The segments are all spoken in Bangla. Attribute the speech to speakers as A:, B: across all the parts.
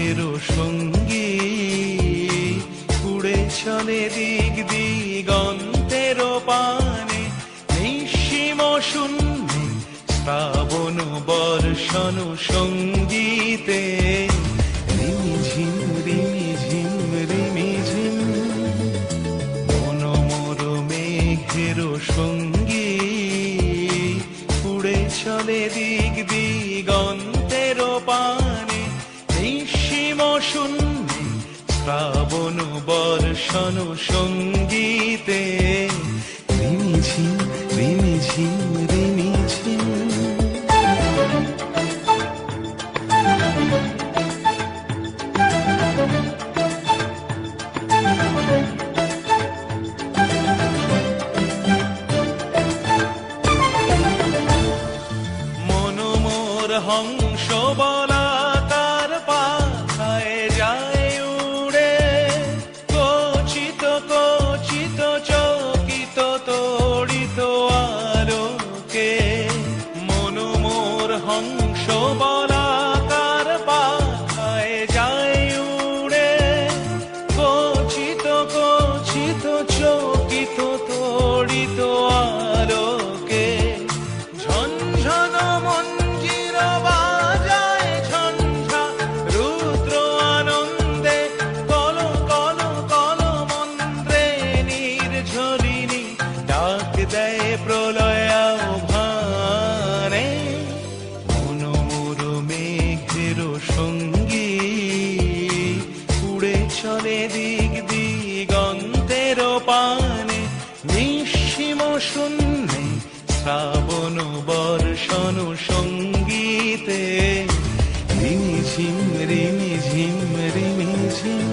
A: মেঘের সঙ্গী উড়ে চলে দিক দিগন্তের পানে, নিঃসীম শূন্যে শ্রাবণ বর্ষণ সঙ্গীতে। রিমিঝিম রিমিঝিম রিমিঝিম মনোমর মেঘের সঙ্গী উড়ে চলে দিক দিগন্তের পানে, নিঃসীম শূন্যে শ্রাবণ বর্ষণ সঙ্গীতে। রিমিঝিম রিমিঝিম রিমিঝিম। মনোমর হংস বলাকার পাখায় যায় উড়ে, কচিত কচিত চকিত তড়িত আলোকে। মনোমর হংস বলাকার পাখায় যায় উড়ে, কচিত কচিত চকিত তড়িত আলোকে। ঝনঝন মঞ্জির বাজায় ঝঞ্ঝা রুদ্র আনন্দে, কল কল কল মন্ত্রে নির্ঝরিণী ডাক দেয় প্রলয় আহ্বানে। মনোমর মেঘের সঙ্গী উড়ে চলে দিক দিগন্তের পানে, নিঃসীম শূন্যে শ্রাবণ বর্ষণ সঙ্গীতে। রিমিঝিম রিমিঝিম রিমিঝিম।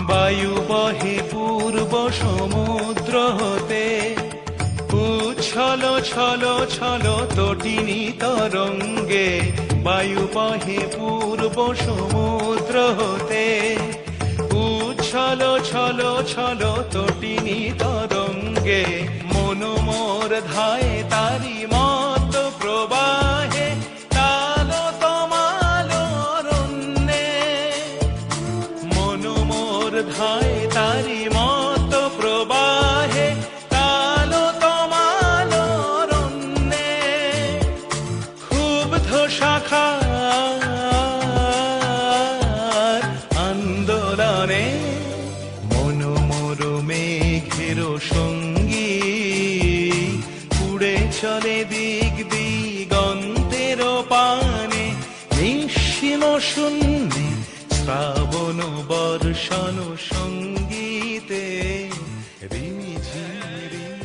A: বায়ু বহে পূর্ব সমুদ্র হতে, উচ্ছল ছল ছল তটিনী তরঙ্গে। বায়ু বহে পূর্ব সমুদ্র হতে, উচ্ছল ছল ছল তটিনী তরঙ্গে। মনোমর ধায় তারি মত প্রবাহে, তাল তমাল অরণ্যে। মনোমর ধায় তারি মত প্রবাহে, তাল তমাল অরণ্যে। ক্ষুব্ধ শাখার আন্দোলনে, মনোমর মেঘের সঙ্গী উড়ে চলে দিক দিগন্তের পানে, নিঃসীম শূন্যে শ্রাবণ বর্ষণ সঙ্গীতে। রিমিঝিম রিমিঝিম।